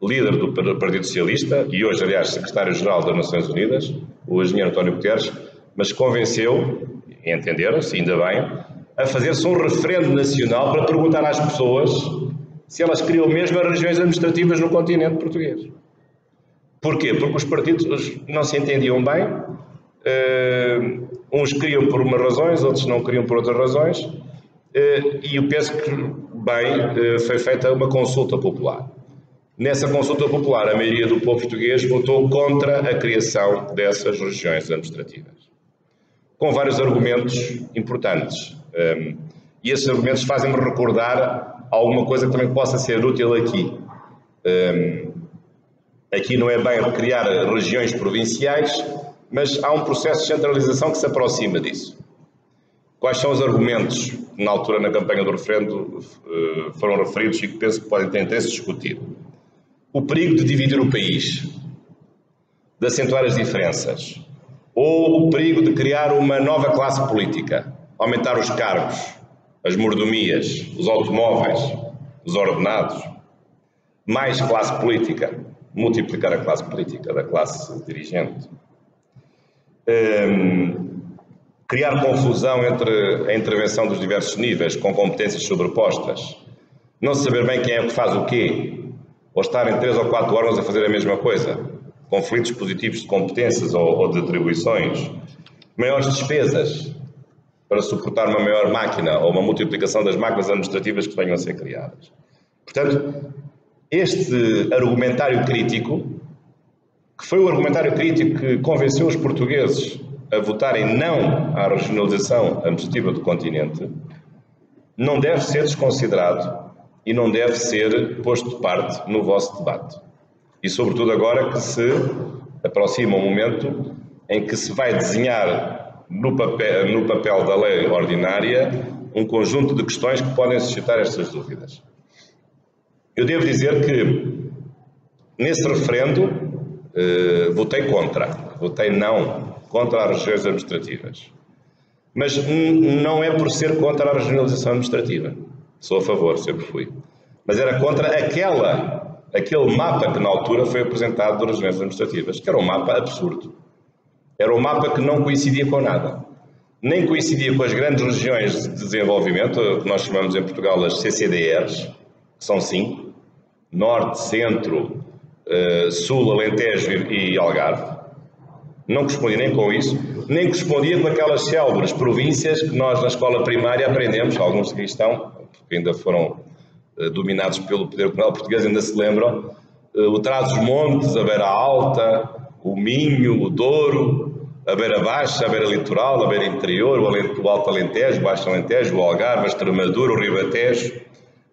líder do Partido Socialista, e hoje, aliás, Secretário-Geral das Nações Unidas, o engenheiro António Guterres, mas convenceu, e entenderam-se, ainda bem, a fazer-se um referendo nacional para perguntar às pessoas se elas queriam mesmo as regiões administrativas no continente português. Porquê? Porque os partidos não se entendiam bem, uns queriam por umas razões, outros não queriam por outras razões, e eu penso que, bem, foi feita uma consulta popular. Nessa consulta popular, a maioria do povo português votou contra a criação dessas regiões administrativas, com vários argumentos importantes. E esses argumentos fazem-me recordar alguma coisa que também possa ser útil aqui. Aqui não é bem recriar regiões provinciais, mas há um processo de centralização que se aproxima disso. Quais são os argumentos que, na altura, na campanha do referendo, foram referidos e que penso que podem ter interesse de discutir? O perigo de dividir o país, de acentuar as diferenças, ou o perigo de criar uma nova classe política, aumentar os cargos, as mordomias, os automóveis, os ordenados, mais classe política, multiplicar a classe política da classe dirigente, criar confusão entre a intervenção dos diversos níveis, com competências sobrepostas, não saber bem quem é que faz o quê, ou estarem 3 ou 4 órgãos a fazer a mesma coisa. conflitos positivos de competências ou de atribuições, maiores despesas para suportar uma maior máquina ou uma multiplicação das máquinas administrativas que venham a ser criadas. Portanto, este argumentário crítico, que foi o argumentário crítico que convenceu os portugueses a votarem não à regionalização administrativa do continente, não deve ser desconsiderado e não deve ser posto de parte no vosso debate. E sobretudo agora que se aproxima um momento em que se vai desenhar no papel da lei ordinária um conjunto de questões que podem suscitar estas dúvidas. Eu devo dizer que nesse referendo votei não contra as regiões administrativas. Mas não é por ser contra a regionalização administrativa. Sou a favor, sempre fui. Mas era contra aquele mapa que na altura foi apresentado das regiões administrativas, que era um mapa absurdo. Era um mapa que não coincidia com nada. Nem coincidia com as grandes regiões de desenvolvimento, que nós chamamos em Portugal as CCDRs, que são 5, Norte, Centro, Sul, Alentejo e Algarve. Não correspondia nem com isso, nem correspondia com aquelas célebres províncias que nós na escola primária aprendemos, alguns que estão, porque ainda foram dominados pelo poder colonial português, ainda se lembram, o Trás-os-Montes, a Beira Alta, o Minho, o Douro, a Beira Baixa, a Beira Litoral, a Beira Interior, o Alto Alentejo, o Baixo Alentejo, o Algarve, a Extremadura, o Ribatejo.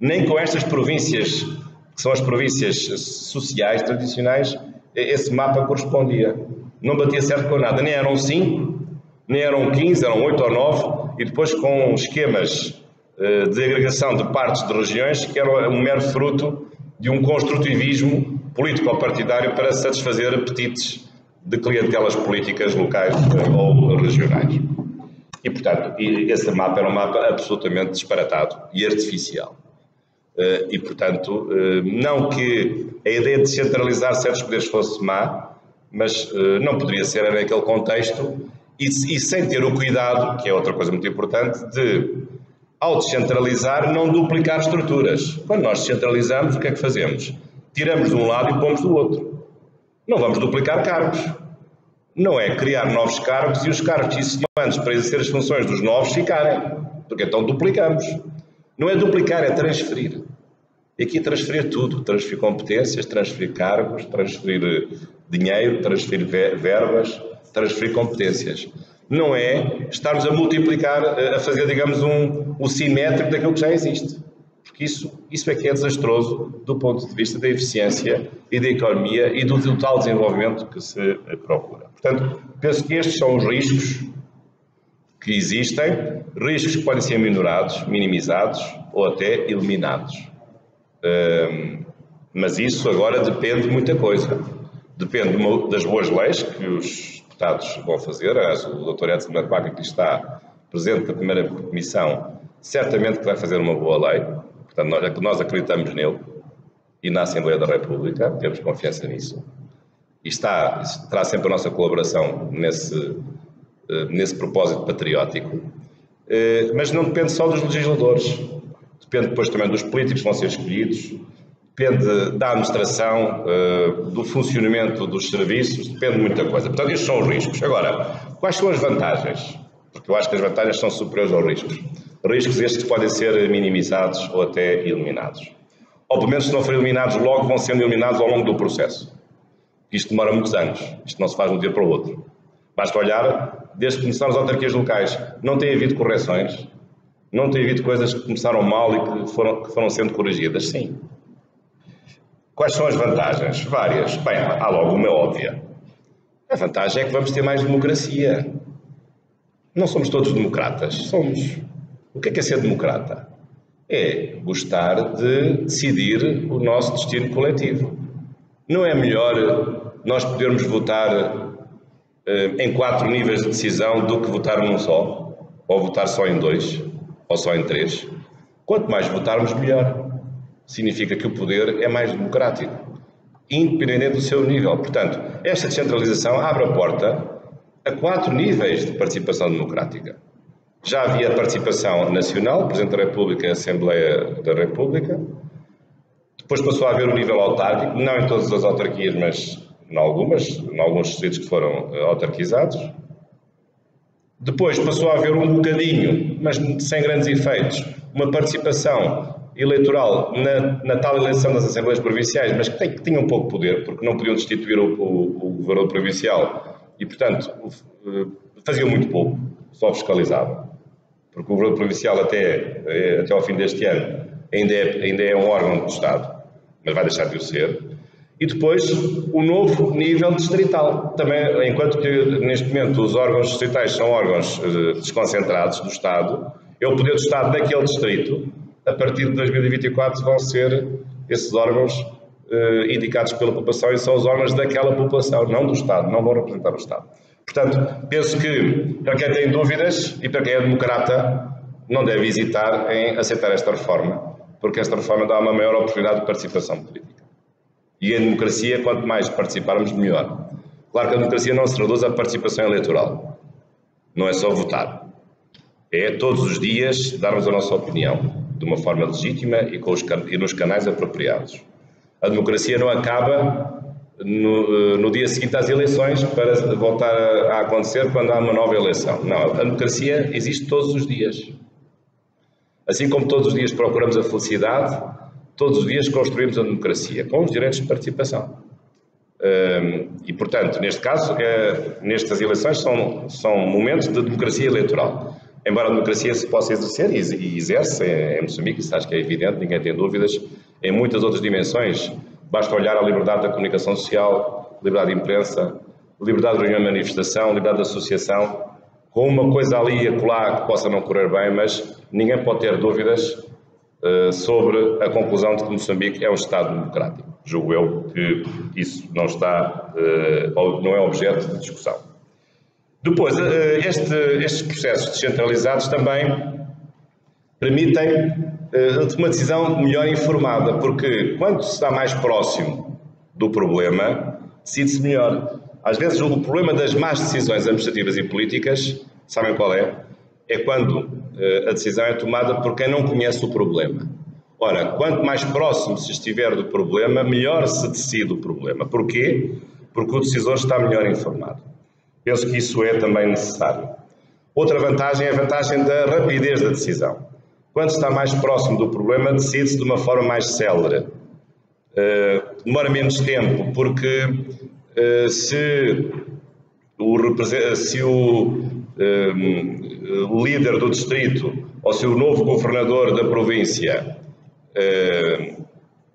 Nem com estas províncias, que são as províncias sociais tradicionais, esse mapa correspondia. Não batia certo com nada, nem eram 5, nem eram 15, eram 8 ou 9, e depois com esquemas de agregação de partes de regiões que eram um mero fruto de um construtivismo político-partidário para satisfazer apetites de clientelas políticas locais ou regionais. E, portanto, esse mapa era um mapa absolutamente disparatado e artificial. E, portanto, não que a ideia de centralizar certos poderes fosse má, mas não poderia ser naquele contexto e sem ter o cuidado, que é outra coisa muito importante, de, ao descentralizar, não duplicar estruturas. Quando nós descentralizamos, o que é que fazemos? Tiramos de um lado e pomos do outro. Não vamos duplicar cargos. Não é criar novos cargos e os cargos que existiam antes para exercer as funções dos novos ficarem, porque então duplicamos. Não é duplicar, é transferir. E aqui transferir tudo, transferir competências, transferir cargos, transferir dinheiro, transferir verbas, transferir competências. Não é estarmos a multiplicar, a fazer, digamos, o simétrico daquilo que já existe. Porque isso é que é desastroso do ponto de vista da eficiência e da economia e do total desenvolvimento que se procura. Portanto, penso que estes são os riscos que existem, riscos que podem ser minorados, minimizados ou até eliminados. Mas isso agora depende de muita coisa. Depende das boas leis que os deputados vão fazer. O Dr. Edson Marquardt, que está presente na primeira comissão, certamente que vai fazer uma boa lei. Portanto, nós acreditamos nele e na Assembleia da República, temos confiança nisso. E terá sempre a nossa colaboração nesse propósito patriótico. Mas não depende só dos legisladores. Depende depois também dos políticos que vão ser escolhidos, depende da administração, do funcionamento dos serviços, depende de muita coisa. Portanto, estes são os riscos. Agora, quais são as vantagens? Porque eu acho que as vantagens são superiores aos riscos. Riscos estes que podem ser minimizados ou até eliminados. Ou pelo menos, se não forem eliminados logo, vão sendo eliminados ao longo do processo. Isto demora muitos anos. Isto não se faz de um dia para o outro. Basta olhar, desde que começaram as autarquias locais, não tem havido correções. Não tem havido coisas que começaram mal e que foram sendo corrigidas? Sim. Quais são as vantagens? Várias. Bem, há logo uma óbvia. A vantagem é que vamos ter mais democracia. Não somos todos democratas. Somos. O que é ser democrata? É gostar de decidir o nosso destino coletivo. Não é melhor nós podermos votar em 4 níveis de decisão do que votar num só? Ou votar só em 2? Ou só em 3. Quanto mais votarmos, melhor. Significa que o poder é mais democrático, independente do seu nível. Portanto, esta descentralização abre a porta a 4 níveis de participação democrática. Já havia participação nacional, Presidente da República e Assembleia da República. Depois passou a haver o nível autárquico, não em todas as autarquias, mas em alguns distritos que foram autarquizados. Depois passou a haver um bocadinho, mas sem grandes efeitos, uma participação eleitoral na tal eleição das Assembleias Provinciais, mas que tinha um pouco de poder, porque não podiam destituir o governador provincial e, portanto, faziam muito pouco, só fiscalizavam. Porque o governador provincial até ao fim deste ano ainda é um órgão do Estado, mas vai deixar de o ser. E depois o novo nível distrital. Também, enquanto que neste momento os órgãos distritais são órgãos desconcentrados do Estado, é o poder do Estado naquele distrito. A partir de 2024 vão ser esses órgãos indicados pela população e são os órgãos daquela população, não do Estado, não vão representar o Estado. Portanto, penso que para quem tem dúvidas e para quem é democrata, não deve hesitar em aceitar esta reforma, porque esta reforma dá uma maior oportunidade de participação política. E em democracia, quanto mais participarmos, melhor. Claro que a democracia não se reduz à participação eleitoral. Não é só votar. É todos os dias darmos a nossa opinião, de uma forma legítima e nos canais apropriados. A democracia não acaba no dia seguinte às eleições para voltar a acontecer quando há uma nova eleição. Não, a democracia existe todos os dias. Assim como todos os dias procuramos a felicidade, todos os dias construímos a democracia, com os direitos de participação. E, portanto, neste caso, nestas eleições são momentos de democracia eleitoral. Embora a democracia se possa exercer e exerce em Moçambique, isso acho que é evidente, ninguém tem dúvidas, em muitas outras dimensões, basta olhar a liberdade da comunicação social, liberdade de imprensa, liberdade de reunião e manifestação, liberdade de associação, com uma coisa ali e acolá que possa não correr bem, mas ninguém pode ter dúvidas sobre a conclusão de que Moçambique é um Estado democrático. Julgo eu que isso não é objeto de discussão. Depois, estes processos descentralizados também permitem uma decisão melhor informada, porque quando se está mais próximo do problema, decide-se melhor. Às vezes o problema das más decisões administrativas e políticas, sabem qual é? É quando a decisão é tomada por quem não conhece o problema. Ora, quanto mais próximo se estiver do problema, melhor se decide o problema. Porquê? Porque o decisor está melhor informado. Penso que isso é também necessário. Outra vantagem é a vantagem da rapidez da decisão. Quando se está mais próximo do problema, decide-se de uma forma mais célere. Demora menos tempo, porque se o líder do distrito ou se o novo governador da província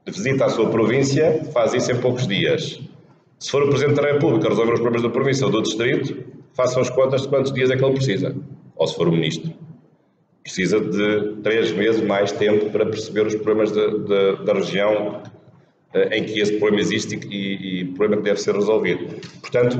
visita a sua província, faz isso em poucos dias. Se for o Presidente da República resolver os problemas da província ou do distrito, façam as contas de quantos dias é que ele precisa. Ou se for o Ministro. Precisa de 3 meses mais tempo para perceber os problemas da região em que esse problema existe e o problema que deve ser resolvido. Portanto,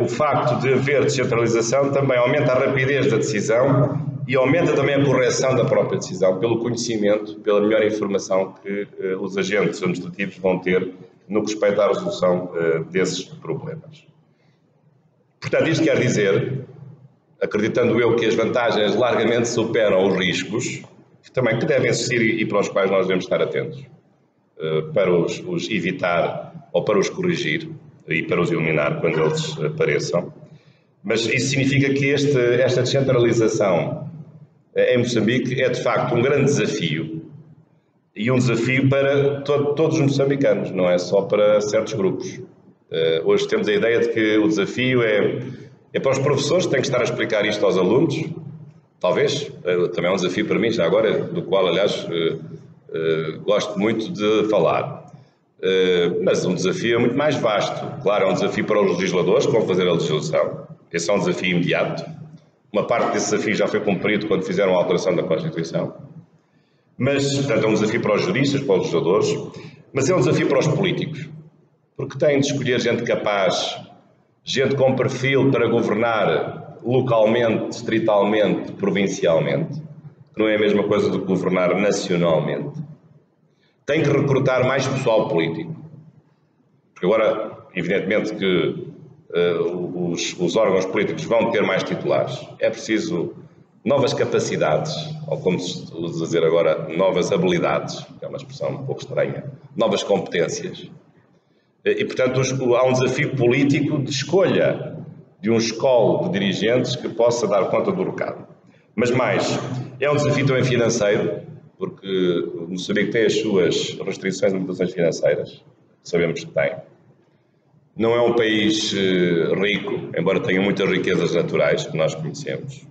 o facto de haver descentralização também aumenta a rapidez da decisão e aumenta também a correção da própria decisão, pelo conhecimento, pela melhor informação que os agentes administrativos vão ter no que respeita à resolução desses problemas. Portanto, isto quer dizer, acreditando eu que as vantagens largamente superam os riscos, que devem existir e para os quais nós devemos estar atentos, para os evitar ou para os corrigir e para os eliminar quando eles apareçam. Mas isso significa que esta descentralização em Moçambique é de facto um grande desafio e um desafio para todos os moçambicanos, não é só para certos grupos. Hoje temos a ideia de que o desafio é para os professores que têm que estar a explicar isto aos alunos, talvez, também é um desafio para mim, já agora, do qual, aliás, gosto muito de falar. Mas um desafio é muito mais vasto. Claro, é um desafio para os legisladores que vão fazer a legislação. Esse é um desafio imediato. Uma parte desse desafio já foi cumprido quando fizeram a alteração da Constituição. Mas, portanto, é um desafio para os juristas, para os legisladores, mas é um desafio para os políticos. Porque têm de escolher gente capaz, gente com perfil para governar localmente, distritalmente, provincialmente, que não é a mesma coisa do que governar nacionalmente. Tem que recrutar mais pessoal político. Porque agora, evidentemente que os órgãos políticos vão ter mais titulares. É preciso novas capacidades, ou como se usa dizer agora, novas habilidades, que é uma expressão um pouco estranha, novas competências. E, portanto, há um desafio político de escolha de um escolo de dirigentes que possa dar conta do recado. Mas mais, é um desafio também financeiro, porque Moçambique tem as suas restrições e limitações financeiras, sabemos que tem. Não é um país rico, embora tenha muitas riquezas naturais que nós conhecemos,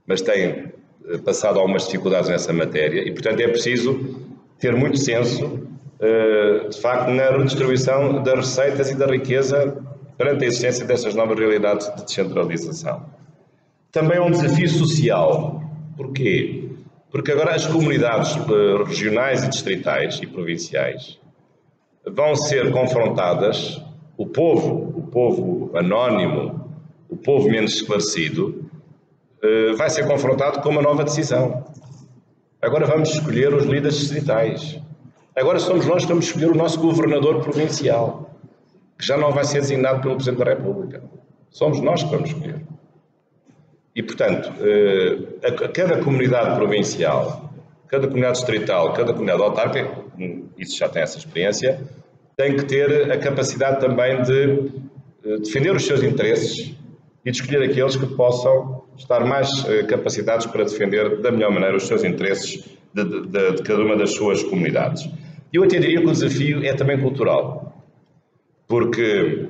mas tem passado algumas dificuldades nessa matéria e, portanto, é preciso ter muito senso, de facto, na redistribuição das receitas e da riqueza perante a existência destas novas realidades de descentralização. Também é um desafio social. Porquê? Porque agora as comunidades regionais e distritais e provinciais vão ser confrontadas, o povo anónimo, o povo menos esclarecido, vai ser confrontado com uma nova decisão. Agora vamos escolher os líderes distritais. Agora somos nós que vamos escolher o nosso governador provincial, que já não vai ser designado pelo Presidente da República. Somos nós que vamos escolher. E, portanto, cada comunidade provincial, cada comunidade distrital, cada comunidade autárquica, isso já tem essa experiência, tem que ter a capacidade também de defender os seus interesses e de escolher aqueles que possam estar mais capacitados para defender da melhor maneira os seus interesses de cada uma das suas comunidades. E eu até diria que o desafio é também cultural, porque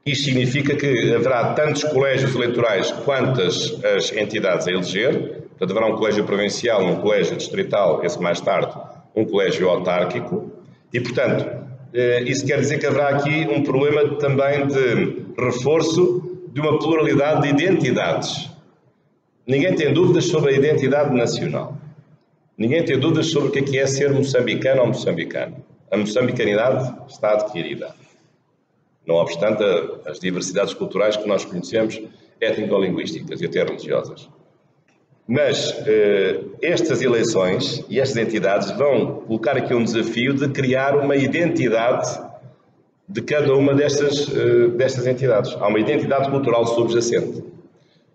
isto significa que haverá tantos colégios eleitorais quantas as entidades a eleger, portanto haverá um colégio provincial, um colégio distrital, esse mais tarde, um colégio autárquico, e portanto isso quer dizer que haverá aqui um problema também de reforço de uma pluralidade de identidades. Ninguém tem dúvidas sobre a identidade nacional. Ninguém tem dúvidas sobre o que é ser moçambicano ou moçambicano. A moçambicanidade está adquirida. Não obstante as diversidades culturais que nós conhecemos, étnico-linguísticas e até religiosas. Mas estas eleições e estas entidades vão colocar aqui um desafio de criar uma identidade de cada uma destas entidades. Há uma identidade cultural subjacente.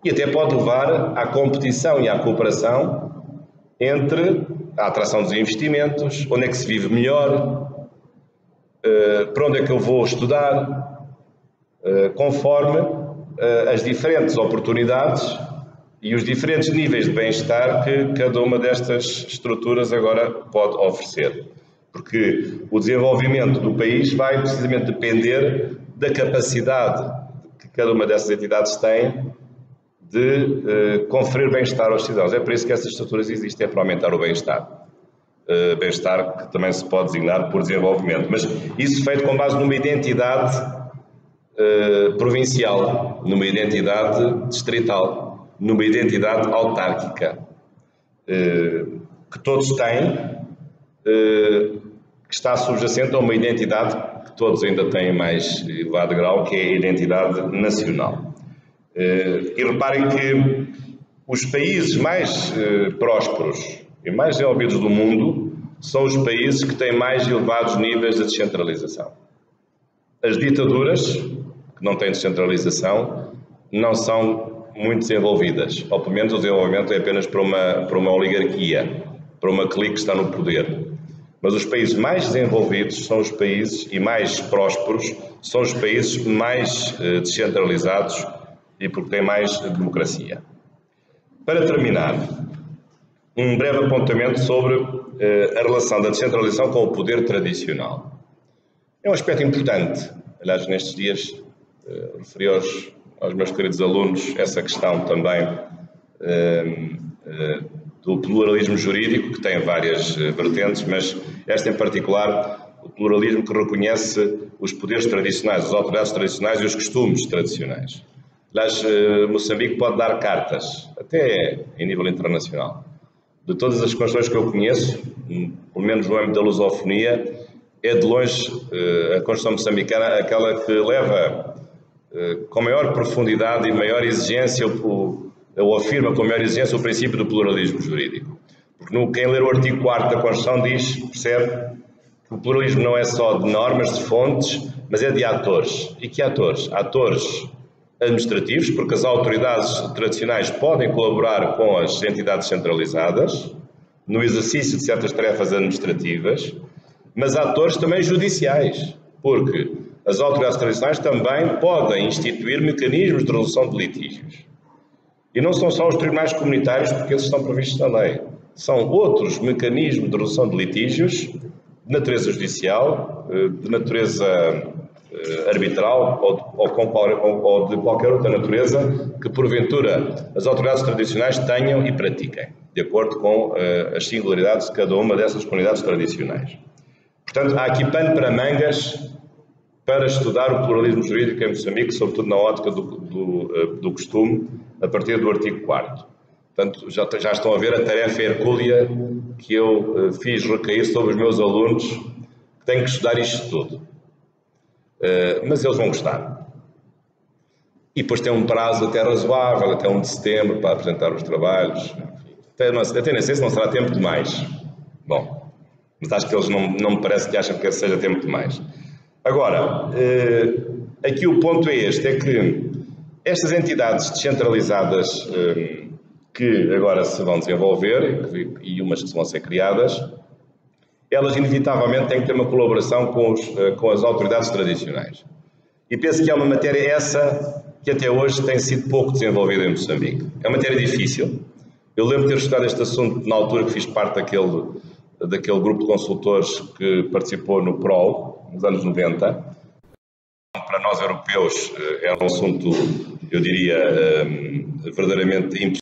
E até pode levar à competição e à cooperação entre a atração dos investimentos, onde é que se vive melhor, para onde é que eu vou estudar, conforme as diferentes oportunidades e os diferentes níveis de bem-estar que cada uma destas estruturas agora pode oferecer. Porque o desenvolvimento do país vai precisamente depender da capacidade que cada uma dessas entidades tem de conferir bem-estar aos cidadãos. É por isso que essas estruturas existem, é para aumentar o bem-estar. Bem-estar que também se pode designar por desenvolvimento. Mas isso feito com base numa identidade provincial, numa identidade distrital, numa identidade autárquica, que todos têm, que está subjacente a uma identidade que todos ainda têm mais elevado grau, que é a identidade nacional. E reparem que os países mais prósperos e mais desenvolvidos do mundo são os países que têm mais elevados níveis de descentralização. As ditaduras, que não têm descentralização, não são muito desenvolvidas, ou pelo menos o desenvolvimento é apenas para uma oligarquia, para uma clique que está no poder. Mas os países mais desenvolvidos são os países, e mais prósperos, são os países mais descentralizados e porque têm mais democracia. Para terminar, um breve apontamento sobre a relação da descentralização com o poder tradicional. É um aspecto importante. Aliás, nestes dias referi aos meus queridos alunos essa questão também do pluralismo jurídico, que tem várias vertentes, mas esta em particular, o pluralismo que reconhece os poderes tradicionais, as autoridades tradicionais e os costumes tradicionais. Aliás, Moçambique pode dar cartas, até em nível internacional. De todas as constituições que eu conheço, pelo menos no âmbito da lusofonia, é de longe a Constituição moçambicana aquela que leva com maior profundidade e maior exigência, ou afirma com maior exigência o princípio do pluralismo jurídico. Porque quem ler o artigo 4º da Constituição percebe que o pluralismo não é só de normas, de fontes, mas é de atores. E que atores? Atores administrativos, porque as autoridades tradicionais podem colaborar com as entidades centralizadas no exercício de certas tarefas administrativas, mas atores também judiciais. porque as autoridades tradicionais também podem instituir mecanismos de resolução de litígios. E não são só os tribunais comunitários, porque esses estão previstos na lei. São outros mecanismos de resolução de litígios de natureza judicial, de natureza arbitral ou de qualquer outra natureza que, porventura, as autoridades tradicionais tenham e pratiquem, de acordo com as singularidades de cada uma dessas comunidades tradicionais. Portanto, há aqui pano para mangas para estudar o pluralismo jurídico em Moçambique, sobretudo na ótica do costume, a partir do artigo 4º. Portanto, já estão a ver a tarefa hercúlea que eu fiz recair sobre os meus alunos, que têm que estudar isto tudo. Mas eles vão gostar. E depois tem um prazo até razoável, até 1 de setembro, para apresentar os trabalhos. Até nem sei se não será tempo demais. Bom, mas acho que eles não me parece que acham que seja tempo demais. Agora, aqui o ponto é este, é que estas entidades descentralizadas que agora se vão desenvolver e umas que vão ser criadas, elas inevitavelmente têm que ter uma colaboração com as autoridades tradicionais. E penso que é uma matéria essa que até hoje tem sido pouco desenvolvida em Moçambique. É uma matéria difícil. Eu lembro de ter estudado este assunto na altura que fiz parte daquele grupo de consultores que participou no PROL, nos anos 90. Para nós europeus é um assunto, eu diria, verdadeiramente impossível.